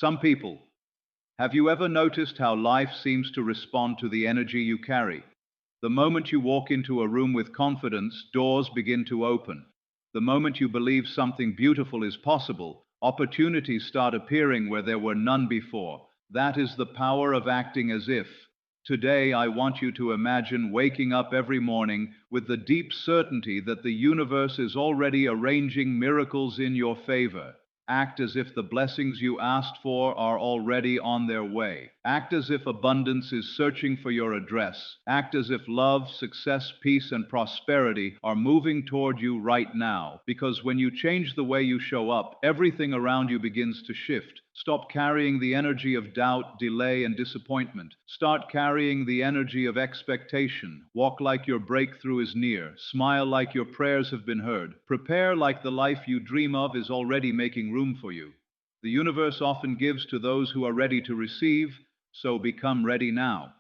Some people. Have you ever noticed how life seems to respond to the energy you carry? The moment you walk into a room with confidence, doors begin to open. The moment you believe something beautiful is possible, opportunities start appearing where there were none before. That is the power of acting as if. Today, I want you to imagine waking up every morning with the deep certainty that the universe is already arranging miracles in your favor. Act as if the blessings you asked for are already on their way. Act as if abundance is searching for your address. Act as if love, success, peace, and prosperity are moving toward you right now. Because when you change the way you show up, everything around you begins to shift. Stop carrying the energy of doubt, delay, and disappointment. Start carrying the energy of expectation. Walk like your breakthrough is near. Smile like your prayers have been heard. Prepare like the life you dream of is already making room for you. The universe often gives to those who are ready to receive, so become ready now.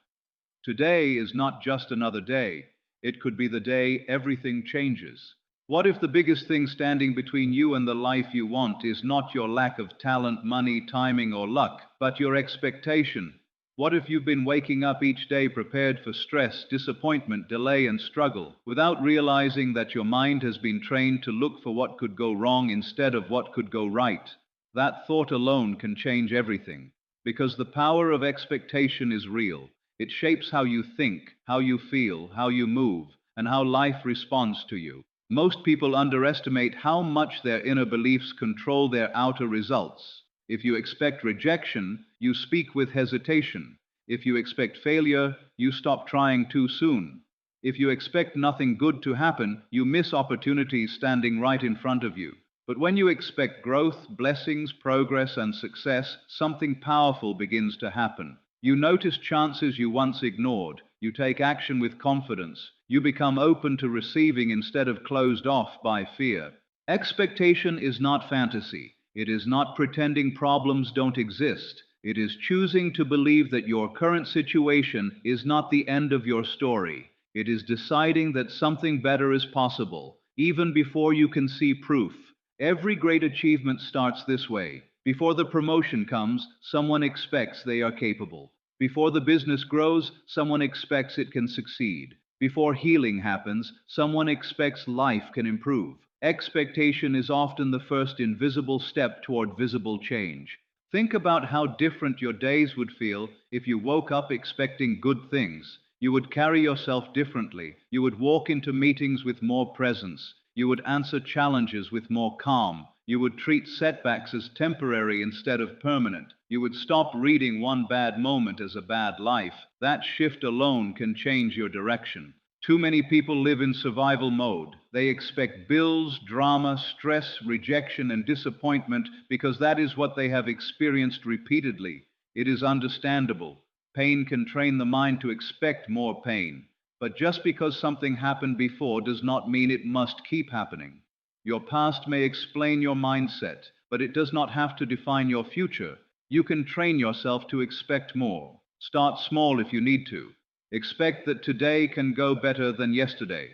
Today is not just another day. It could be the day everything changes. What if the biggest thing standing between you and the life you want is not your lack of talent, money, timing, or luck, but your expectation? What if you've been waking up each day prepared for stress, disappointment, delay, and struggle, without realizing that your mind has been trained to look for what could go wrong instead of what could go right? That thought alone can change everything, because the power of expectation is real. It shapes how you think, how you feel, how you move, and how life responds to you. Most people underestimate how much their inner beliefs control their outer results. If you expect rejection, you speak with hesitation. If you expect failure, you stop trying too soon. If you expect nothing good to happen, you miss opportunities standing right in front of you. But when you expect growth, blessings, progress, and success, something powerful begins to happen. You notice chances you once ignored. You take action with confidence. You become open to receiving instead of closed off by fear. Expectation is not fantasy. It is not pretending problems don't exist. It is choosing to believe that your current situation is not the end of your story. It is deciding that something better is possible, even before you can see proof. Every great achievement starts this way. Before the promotion comes, someone expects they are capable. Before the business grows, someone expects it can succeed. Before healing happens, someone expects life can improve. Expectation is often the first invisible step toward visible change. Think about how different your days would feel if you woke up expecting good things. You would carry yourself differently. You would walk into meetings with more presence. You would answer challenges with more calm. You would treat setbacks as temporary instead of permanent. You would stop reading one bad moment as a bad life. That shift alone can change your direction. Too many people live in survival mode. They expect bills, drama, stress, rejection, and disappointment because that is what they have experienced repeatedly. It is understandable. Pain can train the mind to expect more pain. But just because something happened before does not mean it must keep happening. Your past may explain your mindset, but it does not have to define your future. You can train yourself to expect more. Start small if you need to. Expect that today can go better than yesterday.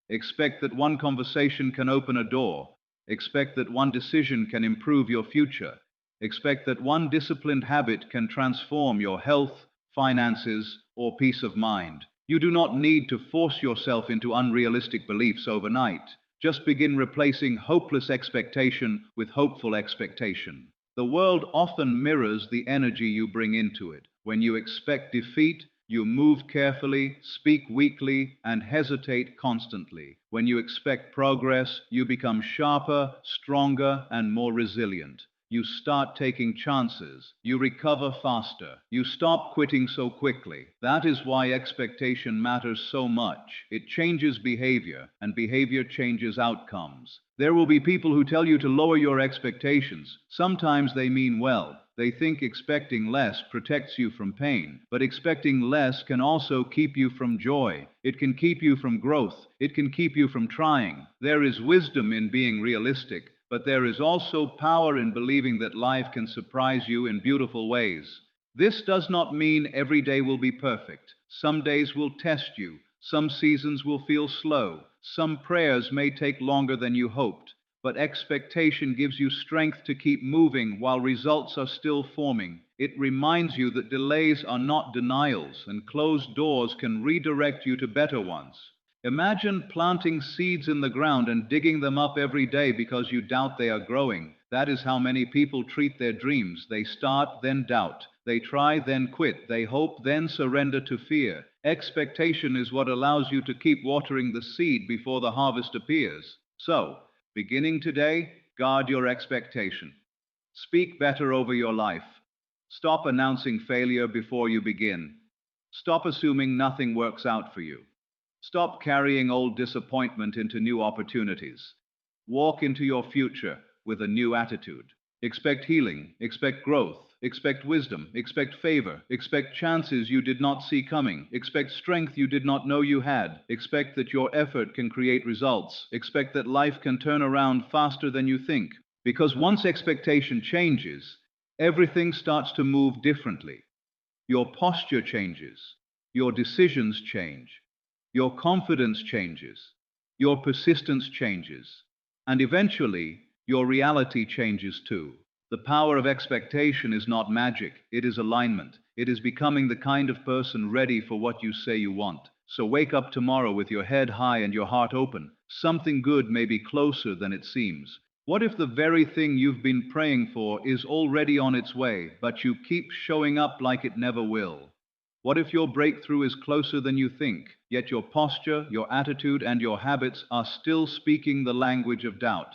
Expect that one conversation can open a door. Expect that one decision can improve your future. Expect that one disciplined habit can transform your health, finances, or peace of mind. You do not need to force yourself into unrealistic beliefs overnight. Just begin replacing hopeless expectation with hopeful expectation. The world often mirrors the energy you bring into it. When you expect defeat, you move carefully, speak weakly, and hesitate constantly. When you expect progress, you become sharper, stronger, and more resilient. You start taking chances. You recover faster. You stop quitting so quickly. That is why expectation matters so much. It changes behavior, and behavior changes outcomes. There will be people who tell you to lower your expectations. Sometimes they mean well. They think expecting less protects you from pain, but expecting less can also keep you from joy. It can keep you from growth. It can keep you from trying. There is wisdom in being realistic, but there is also power in believing that life can surprise you in beautiful ways. This does not mean every day will be perfect. Some days will test you. Some seasons will feel slow. Some prayers may take longer than you hoped. But expectation gives you strength to keep moving while results are still forming. It reminds you that delays are not denials, and closed doors can redirect you to better ones. Imagine planting seeds in the ground and digging them up every day because you doubt they are growing. That is how many people treat their dreams. They start, then doubt. They try, then quit. They hope, then surrender to fear. Expectation is what allows you to keep watering the seed before the harvest appears. So, beginning today, guard your expectation. Speak better over your life. Stop announcing failure before you begin. Stop assuming nothing works out for you. Stop carrying old disappointment into new opportunities. Walk into your future with a new attitude. Expect healing, expect growth, expect wisdom, expect favor, expect chances you did not see coming, expect strength you did not know you had, expect that your effort can create results, expect that life can turn around faster than you think. Because once expectation changes, everything starts to move differently. Your posture changes, your decisions change, your confidence changes, your persistence changes, and eventually, your reality changes too. The power of expectation is not magic, it is alignment. It is becoming the kind of person ready for what you say you want. So wake up tomorrow with your head high and your heart open. Something good may be closer than it seems. What if the very thing you've been praying for is already on its way, but you keep showing up like it never will? What if your breakthrough is closer than you think, yet your posture, your attitude, and your habits are still speaking the language of doubt?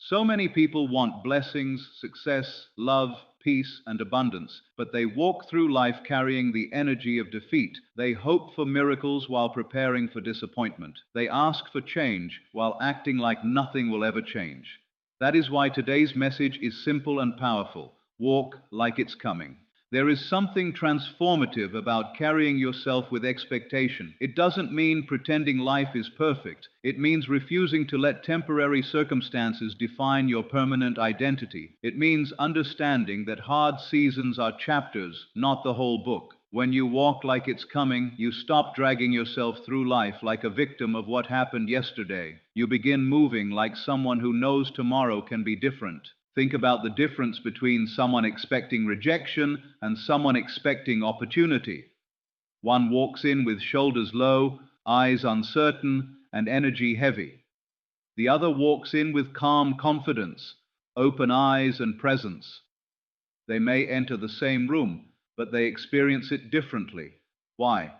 So many people want blessings, success, love, peace, and abundance, but they walk through life carrying the energy of defeat. They hope for miracles while preparing for disappointment. They ask for change while acting like nothing will ever change. That is why today's message is simple and powerful. Walk like it's coming. There is something transformative about carrying yourself with expectation. It doesn't mean pretending life is perfect. It means refusing to let temporary circumstances define your permanent identity. It means understanding that hard seasons are chapters, not the whole book. When you walk like it's coming, you stop dragging yourself through life like a victim of what happened yesterday. You begin moving like someone who knows tomorrow can be different. Think about the difference between someone expecting rejection and someone expecting opportunity. One walks in with shoulders low, eyes uncertain, and energy heavy. The other walks in with calm confidence, open eyes, and presence. They may enter the same room, but they experience it differently. Why?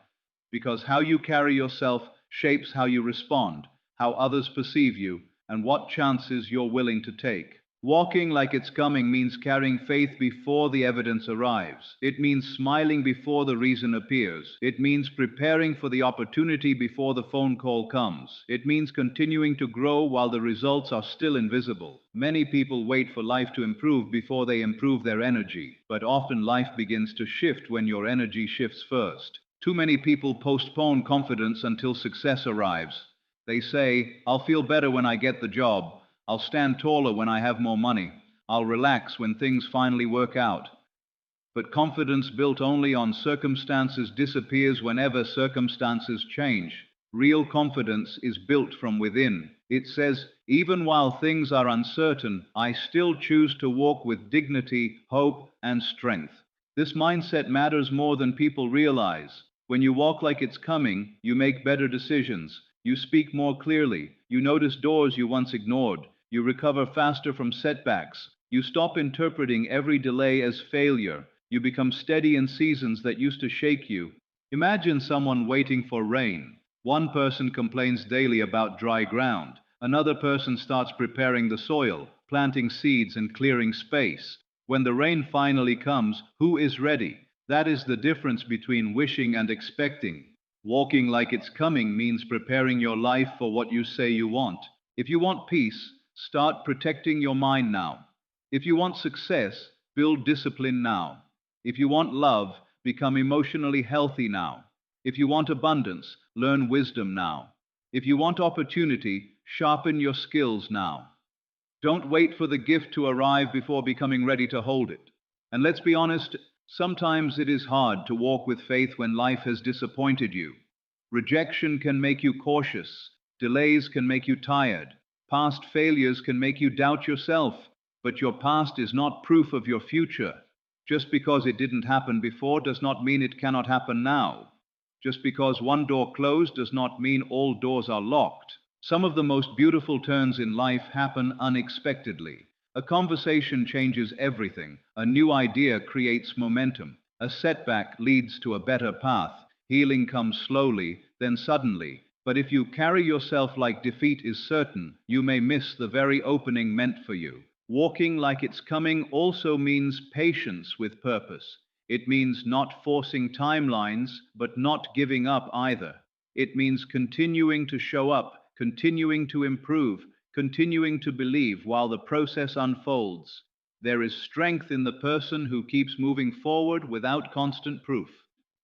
Because how you carry yourself shapes how you respond, how others perceive you, and what chances you're willing to take. Walking like it's coming means carrying faith before the evidence arrives. It means smiling before the reason appears. It means preparing for the opportunity before the phone call comes. It means continuing to grow while the results are still invisible. Many people wait for life to improve before they improve their energy, but often life begins to shift when your energy shifts first. Too many people postpone confidence until success arrives. They say, "I'll feel better when I get the job. I'll stand taller when I have more money. I'll relax when things finally work out." But confidence built only on circumstances disappears whenever circumstances change. Real confidence is built from within. It says, even while things are uncertain, I still choose to walk with dignity, hope, and strength. This mindset matters more than people realize. When you walk like it's coming, you make better decisions. You speak more clearly. You notice doors you once ignored. You recover faster from setbacks. You stop interpreting every delay as failure. You become steady in seasons that used to shake you. Imagine someone waiting for rain. One person complains daily about dry ground. Another person starts preparing the soil, planting seeds and clearing space. When the rain finally comes, who is ready? That is the difference between wishing and expecting. Walking like it's coming means preparing your life for what you say you want. If you want peace, start protecting your mind now. If you want success, build discipline now. If you want love, become emotionally healthy now. If you want abundance, learn wisdom now. If you want opportunity, sharpen your skills now. Don't wait for the gift to arrive before becoming ready to hold it. And let's be honest, sometimes it is hard to walk with faith when life has disappointed you. Rejection can make you cautious. Delays can make you tired. Past failures can make you doubt yourself, but your past is not proof of your future. Just because it didn't happen before does not mean it cannot happen now. Just because one door closed does not mean all doors are locked. Some of the most beautiful turns in life happen unexpectedly. A conversation changes everything. A new idea creates momentum. A setback leads to a better path. Healing comes slowly, then suddenly. But if you carry yourself like defeat is certain, you may miss the very opening meant for you. Walking like it's coming also means patience with purpose. It means not forcing timelines, but not giving up either. It means continuing to show up, continuing to improve, continuing to believe while the process unfolds. There is strength in the person who keeps moving forward without constant proof.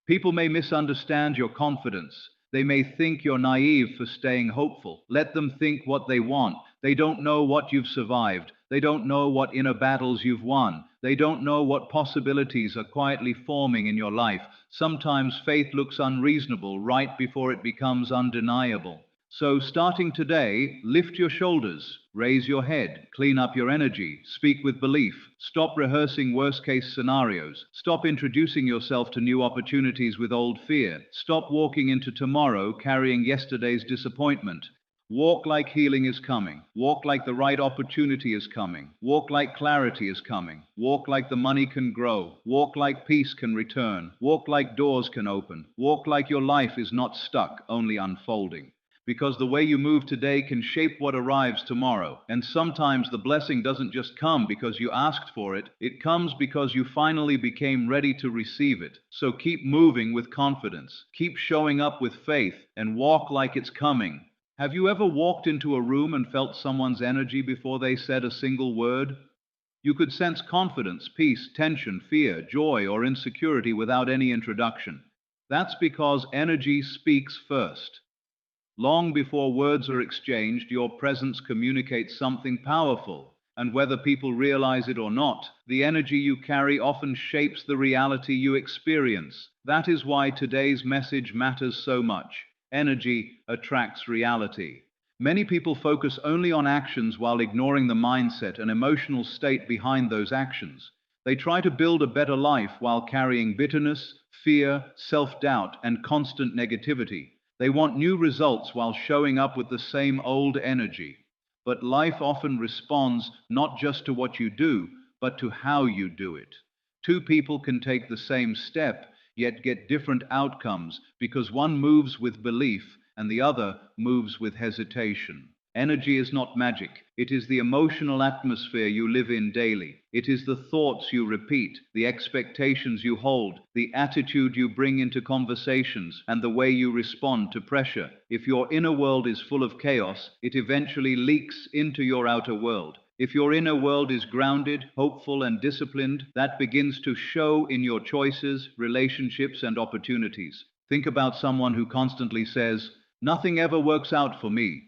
People may misunderstand your confidence. They may think you're naive for staying hopeful. Let them think what they want. They don't know what you've survived. They don't know what inner battles you've won. They don't know what possibilities are quietly forming in your life. Sometimes faith looks unreasonable right before it becomes undeniable. So, starting today, lift your shoulders, raise your head, clean up your energy, speak with belief, stop rehearsing worst case scenarios, stop introducing yourself to new opportunities with old fear, stop walking into tomorrow carrying yesterday's disappointment. Walk like healing is coming. Walk like the right opportunity is coming. Walk like clarity is coming. Walk like the money can grow. Walk like peace can return. Walk like doors can open. Walk like your life is not stuck, only unfolding. Because the way you move today can shape what arrives tomorrow. And sometimes the blessing doesn't just come because you asked for it, it comes because you finally became ready to receive it. So keep moving with confidence, keep showing up with faith, and walk like it's coming. Have you ever walked into a room and felt someone's energy before they said a single word? You could sense confidence, peace, tension, fear, joy, or insecurity without any introduction. That's because energy speaks first. Long before words are exchanged, your presence communicates something powerful. And whether people realize it or not, the energy you carry often shapes the reality you experience. That is why today's message matters so much. Energy attracts reality. Many people focus only on actions while ignoring the mindset and emotional state behind those actions. They try to build a better life while carrying bitterness, fear, self-doubt, and constant negativity. They want new results while showing up with the same old energy. But life often responds not just to what you do, but to how you do it. Two people can take the same step, yet get different outcomes because one moves with belief and the other moves with hesitation. Energy is not magic. It is the emotional atmosphere you live in daily. It is the thoughts you repeat, the expectations you hold, the attitude you bring into conversations, and the way you respond to pressure. If your inner world is full of chaos, it eventually leaks into your outer world. If your inner world is grounded, hopeful, and disciplined, that begins to show in your choices, relationships, and opportunities. Think about someone who constantly says, "Nothing ever works out for me."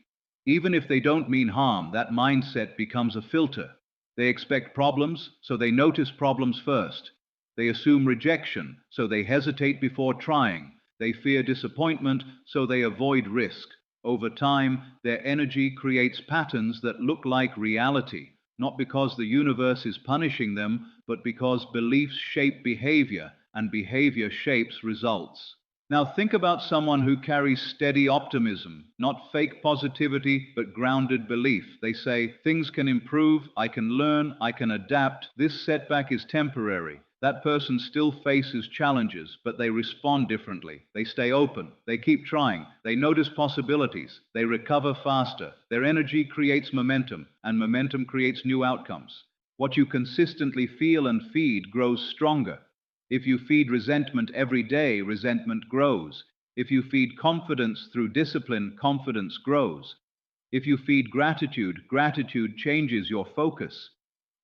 Even if they don't mean harm, that mindset becomes a filter. They expect problems, so they notice problems first. They assume rejection, so they hesitate before trying. They fear disappointment, so they avoid risk. Over time, their energy creates patterns that look like reality, not because the universe is punishing them, but because beliefs shape behavior, and behavior shapes results. Now think about someone who carries steady optimism, not fake positivity, but grounded belief. They say, things can improve, I can learn, I can adapt, this setback is temporary. That person still faces challenges, but they respond differently. They stay open, they keep trying, they notice possibilities, they recover faster. Their energy creates momentum, and momentum creates new outcomes. What you consistently feel and feed grows stronger. If you feed resentment every day, resentment grows. If you feed confidence through discipline, confidence grows. If you feed gratitude, gratitude changes your focus.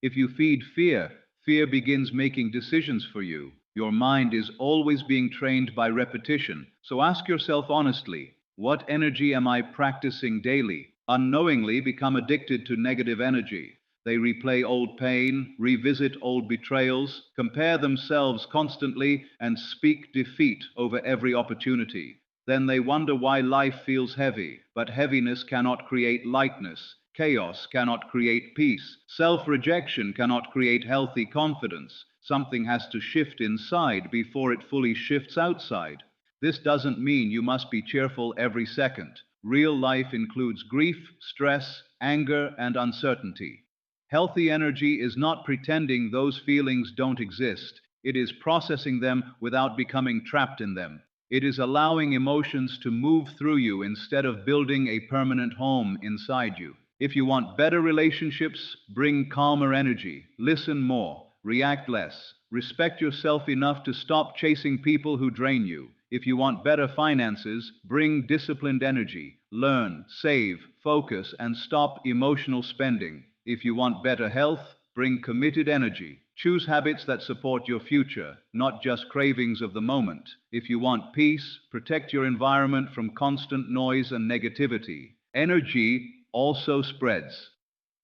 If you feed fear, fear begins making decisions for you. Your mind is always being trained by repetition. So ask yourself honestly, what energy am I practicing daily? Unknowingly become addicted to negative energy. They replay old pain, revisit old betrayals, compare themselves constantly, and speak defeat over every opportunity. Then they wonder why life feels heavy. But heaviness cannot create lightness. Chaos cannot create peace. Self-rejection cannot create healthy confidence. Something has to shift inside before it fully shifts outside. This doesn't mean you must be cheerful every second. Real life includes grief, stress, anger, and uncertainty. Healthy energy is not pretending those feelings don't exist. It is processing them without becoming trapped in them. It is allowing emotions to move through you instead of building a permanent home inside you. If you want better relationships, bring calmer energy, listen more, react less, respect yourself enough to stop chasing people who drain you. If you want better finances, bring disciplined energy, learn, save, focus, and stop emotional spending. If you want better health, bring committed energy. Choose habits that support your future, not just cravings of the moment. If you want peace, protect your environment from constant noise and negativity. Energy also spreads.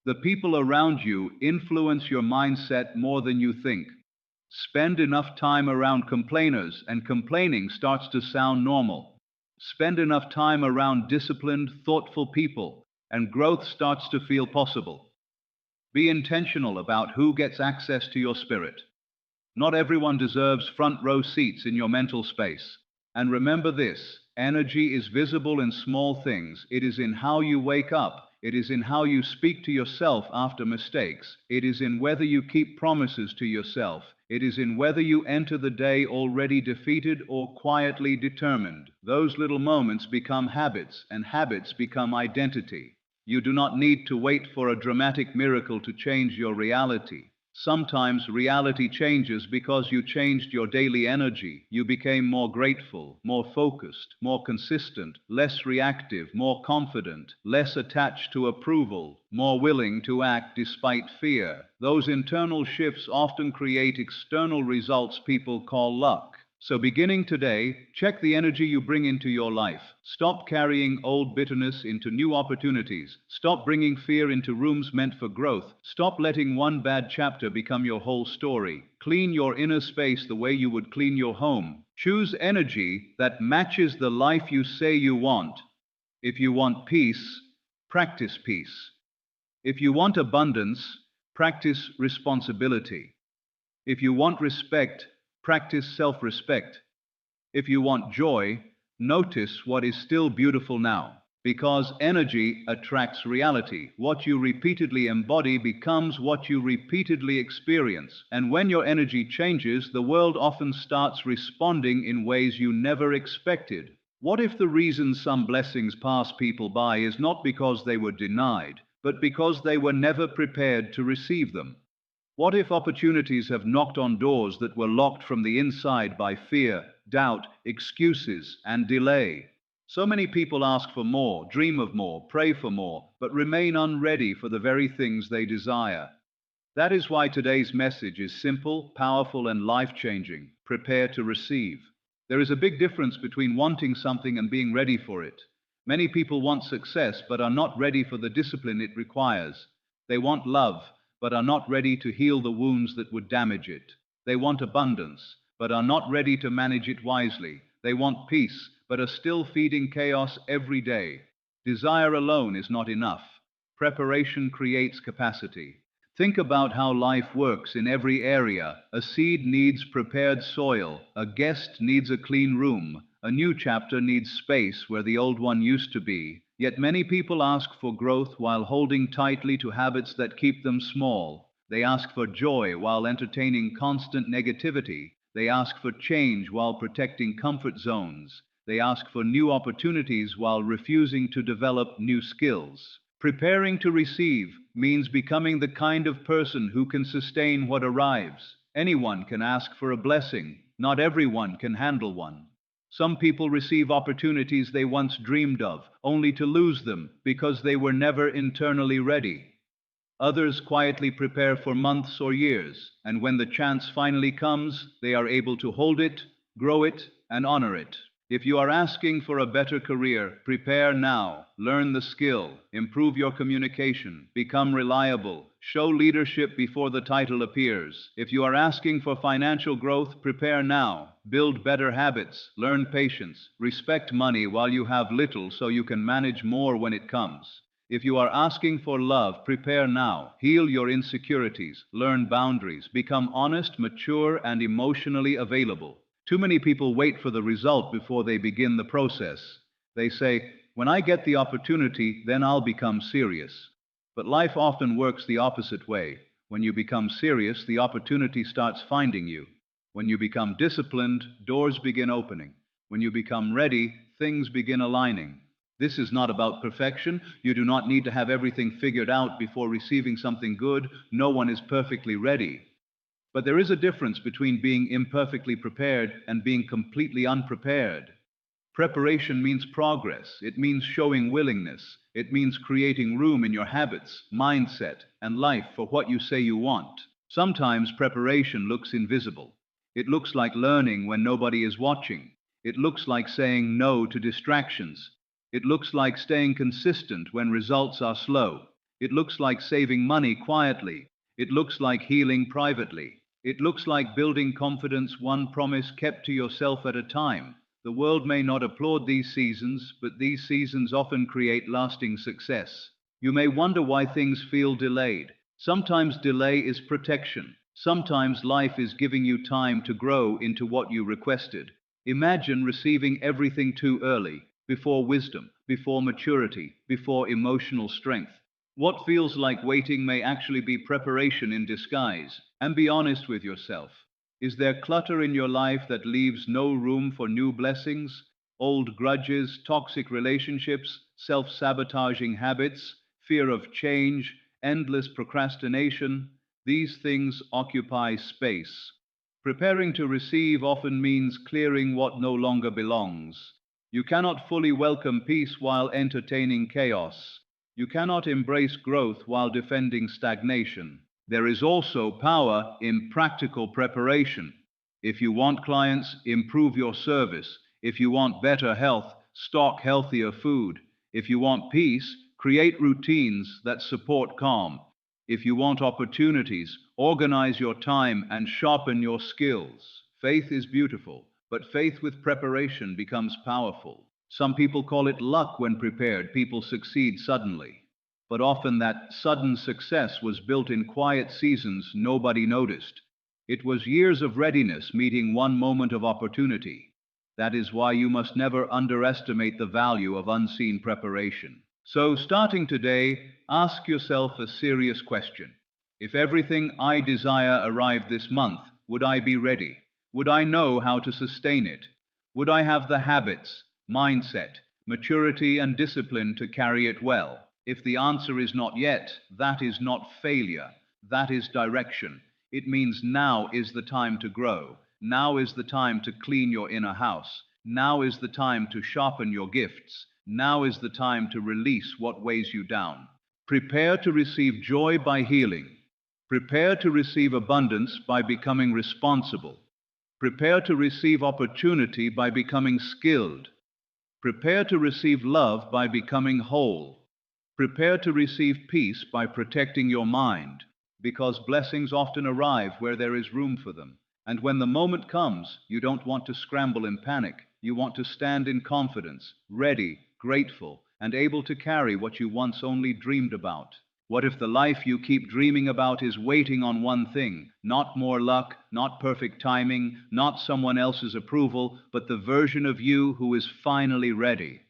The people around you influence your mindset more than you think. Spend enough time around complainers, and complaining starts to sound normal. Spend enough time around disciplined, thoughtful people, and growth starts to feel possible. Be intentional about who gets access to your spirit. Not everyone deserves front row seats in your mental space. And remember this, energy is visible in small things. It is in how you wake up. It is in how you speak to yourself after mistakes. It is in whether you keep promises to yourself. It is in whether you enter the day already defeated or quietly determined. Those little moments become habits, and habits become identity. You do not need to wait for a dramatic miracle to change your reality. Sometimes reality changes because you changed your daily energy. You became more grateful, more focused, more consistent, less reactive, more confident, less attached to approval, more willing to act despite fear. Those internal shifts often create external results people call luck. So beginning today, check the energy you bring into your life. Stop carrying old bitterness into new opportunities. Stop bringing fear into rooms meant for growth. Stop letting one bad chapter become your whole story. Clean your inner space the way you would clean your home. Choose energy that matches the life you say you want. If you want peace, practice peace. If you want abundance, practice responsibility. If you want respect, practice self-respect. If you want joy, notice what is still beautiful now. Because energy attracts reality. What you repeatedly embody becomes what you repeatedly experience. And when your energy changes, the world often starts responding in ways you never expected. What if the reason some blessings pass people by is not because they were denied, but because they were never prepared to receive them? What if opportunities have knocked on doors that were locked from the inside by fear, doubt, excuses, and delay? So many people ask for more, dream of more, pray for more, but remain unready for the very things they desire. That is why today's message is simple, powerful, and life-changing. Prepare to receive. There is a big difference between wanting something and being ready for it. Many people want success but are not ready for the discipline it requires. They want love, but are not ready to heal the wounds that would damage it. They want abundance, but are not ready to manage it wisely. They want peace, but are still feeding chaos every day. Desire alone is not enough. Preparation creates capacity. Think about how life works in every area. A seed needs prepared soil, a guest needs a clean room, a new chapter needs space where the old one used to be. Yet many people ask for growth while holding tightly to habits that keep them small. They ask for joy while entertaining constant negativity. They ask for change while protecting comfort zones. They ask for new opportunities while refusing to develop new skills. Preparing to receive means becoming the kind of person who can sustain what arrives. Anyone can ask for a blessing. Not everyone can handle one. Some people receive opportunities they once dreamed of, only to lose them because they were never internally ready. Others quietly prepare for months or years, and when the chance finally comes, they are able to hold it, grow it, and honor it. If you are asking for a better career, prepare now. Learn the skill, improve your communication, become reliable, show leadership before the title appears. If you are asking for financial growth, prepare now. Build better habits, learn patience, respect money while you have little so you can manage more when it comes. If you are asking for love, prepare now. Heal your insecurities, learn boundaries, become honest, mature, and emotionally available. Too many people wait for the result before they begin the process. They say, when I get the opportunity, then I'll become serious. But life often works the opposite way. When you become serious, the opportunity starts finding you. When you become disciplined, doors begin opening. When you become ready, things begin aligning. This is not about perfection. You do not need to have everything figured out before receiving something good. No one is perfectly ready. But there is a difference between being imperfectly prepared and being completely unprepared. Preparation means progress. It means showing willingness. It means creating room in your habits, mindset, and life for what you say you want. Sometimes preparation looks invisible. It looks like learning when nobody is watching. It looks like saying no to distractions. It looks like staying consistent when results are slow. It looks like saving money quietly. It looks like healing privately. It looks like building confidence one promise kept to yourself at a time. The world may not applaud these seasons, but these seasons often create lasting success. You may wonder why things feel delayed. Sometimes delay is protection. Sometimes life is giving you time to grow into what you requested. Imagine receiving everything too early, before wisdom, before maturity, before emotional strength. What feels like waiting may actually be preparation in disguise. And be honest with yourself. Is there clutter in your life that leaves no room for new blessings? Old grudges, toxic relationships, self-sabotaging habits, fear of change, endless procrastination? These things occupy space. Preparing to receive often means clearing what no longer belongs. You cannot fully welcome peace while entertaining chaos. You cannot embrace growth while defending stagnation. There is also power in practical preparation. If you want clients, improve your service. If you want better health, stock healthier food. If you want peace, create routines that support calm. If you want opportunities, organize your time and sharpen your skills. Faith is beautiful, but faith with preparation becomes powerful. Some people call it luck. When prepared, people succeed suddenly. But often that sudden success was built in quiet seasons nobody noticed. It was years of readiness meeting one moment of opportunity. That is why you must never underestimate the value of unseen preparation. So, starting today, ask yourself a serious question. If everything I desire arrived this month, would I be ready? Would I know how to sustain it? Would I have the habits, mindset, maturity, and discipline to carry it well? If the answer is not yet, that is not failure, that is direction. It means now is the time to grow. Now is the time to clean your inner house. Now is the time to sharpen your gifts. Now is the time to release what weighs you down. Prepare to receive joy by healing. Prepare to receive abundance by becoming responsible. Prepare to receive opportunity by becoming skilled. Prepare to receive love by becoming whole. Prepare to receive peace by protecting your mind, because blessings often arrive where there is room for them. And when the moment comes, you don't want to scramble in panic. You want to stand in confidence, ready, grateful, and able to carry what you once only dreamed about. What if the life you keep dreaming about is waiting on one thing? Not more luck, not perfect timing, not someone else's approval, but the version of you who is finally ready.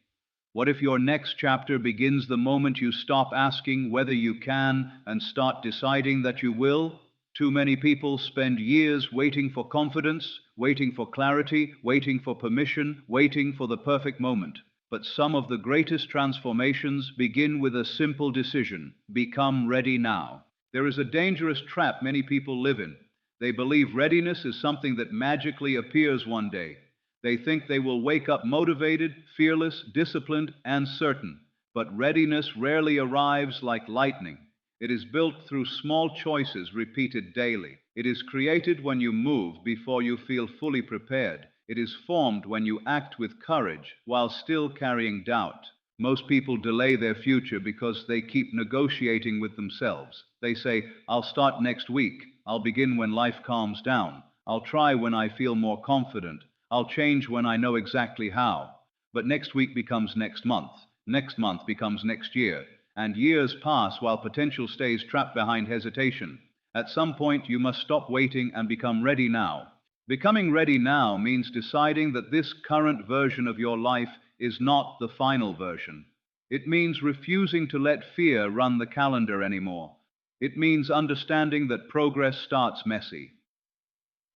What if your next chapter begins the moment you stop asking whether you can and start deciding that you will? Too many people spend years waiting for confidence, waiting for clarity, waiting for permission, waiting for the perfect moment. But some of the greatest transformations begin with a simple decision: become ready now. There is a dangerous trap many people live in. They believe readiness is something that magically appears one day. They think they will wake up motivated, fearless, disciplined, and certain. But readiness rarely arrives like lightning. It is built through small choices repeated daily. It is created when you move before you feel fully prepared. It is formed when you act with courage while still carrying doubt. Most people delay their future because they keep negotiating with themselves. They say, I'll start next week. I'll begin when life calms down. I'll try when I feel more confident. I'll change when I know exactly how. But next week becomes next month. Next month becomes next year. and years pass while potential stays trapped behind hesitation. At some point, you must stop waiting and become ready now. Becoming ready now means deciding that this current version of your life is not the final version. It means refusing to let fear run the calendar anymore. It means understanding that progress starts messy.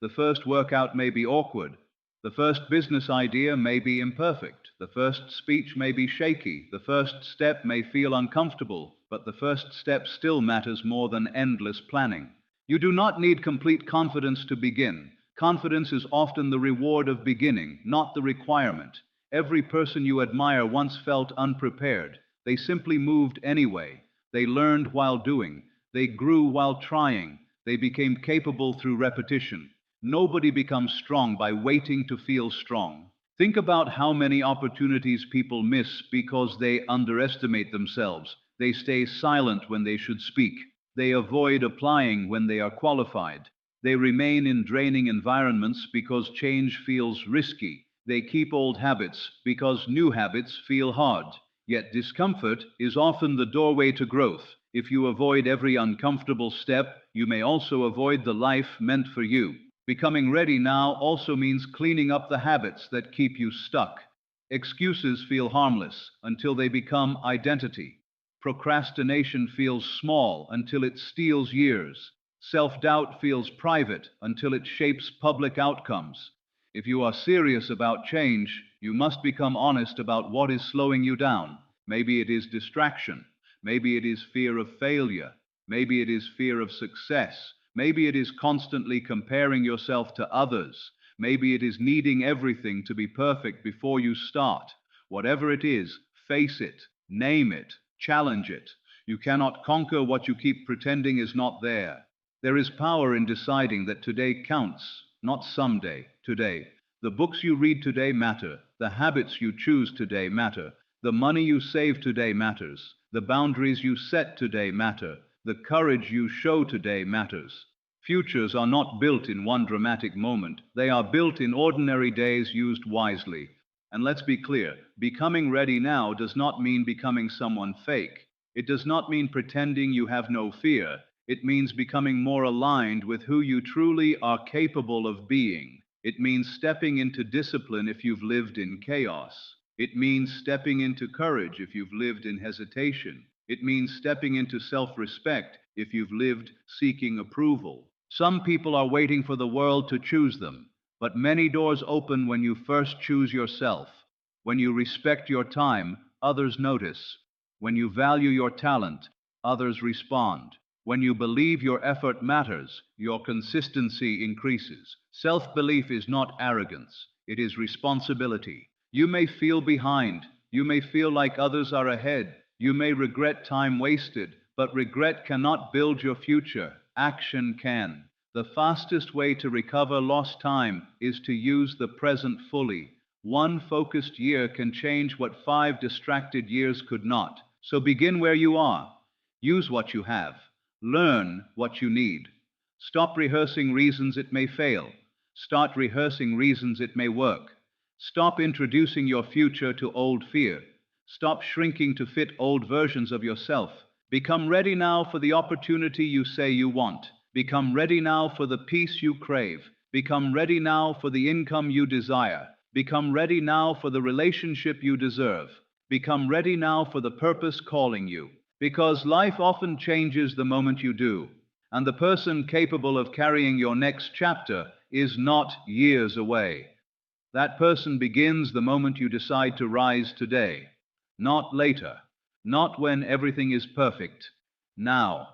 The first workout may be awkward. The first business idea may be imperfect. The first speech may be shaky. The first step may feel uncomfortable, but the first step still matters more than endless planning. You do not need complete confidence to begin. Confidence is often the reward of beginning, not the requirement. Every person you admire once felt unprepared. They simply moved anyway. They learned while doing. They grew while trying. They became capable through repetition. Nobody becomes strong by waiting to feel strong. Think about how many opportunities people miss because they underestimate themselves. They stay silent when they should speak. They avoid applying when they are qualified. They remain in draining environments because change feels risky. They keep old habits because new habits feel hard. Yet discomfort is often the doorway to growth. If you avoid every uncomfortable step, you may also avoid the life meant for you. Becoming ready now also means cleaning up the habits that keep you stuck. Excuses feel harmless until they become identity. Procrastination feels small until it steals years. Self-doubt feels private until it shapes public outcomes. If you are serious about change, you must become honest about what is slowing you down. Maybe it is distraction. Maybe it is fear of failure. Maybe it is fear of success. Maybe it is constantly comparing yourself to others. Maybe it is needing everything to be perfect before you start. Whatever it is, face it, name it, challenge it. You cannot conquer what you keep pretending is not there. There is power in deciding that today counts, not someday, today. The books you read today matter. The habits you choose today matter. The money you save today matters. The boundaries you set today matter. The courage you show today matters. Futures are not built in one dramatic moment. They are built in ordinary days used wisely. And let's be clear, becoming ready now does not mean becoming someone fake. It does not mean pretending you have no fear. It means becoming more aligned with who you truly are capable of being. It means stepping into discipline if you've lived in chaos. It means stepping into courage if you've lived in hesitation. It means stepping into self-respect if you've lived seeking approval. Some people are waiting for the world to choose them, but many doors open when you first choose yourself. When you respect your time, others notice. When you value your talent, others respond. When you believe your effort matters, your consistency increases. Self-belief is not arrogance, it is responsibility. You may feel behind, you may feel like others are ahead, you may regret time wasted, but regret cannot build your future. Action can. The fastest way to recover lost time is to use the present fully. One focused year can change what 5 distracted years could not. So begin where you are. Use what you have. Learn what you need. Stop rehearsing reasons it may fail. Start rehearsing reasons it may work. Stop introducing your future to old fear. Stop shrinking to fit old versions of yourself. Become ready now for the opportunity you say you want. Become ready now for the peace you crave. Become ready now for the income you desire. Become ready now for the relationship you deserve. Become ready now for the purpose calling you. Because life often changes the moment you do. And the person capable of carrying your next chapter is not years away. That person begins the moment you decide to rise today. Not later. Not when everything is perfect. Now.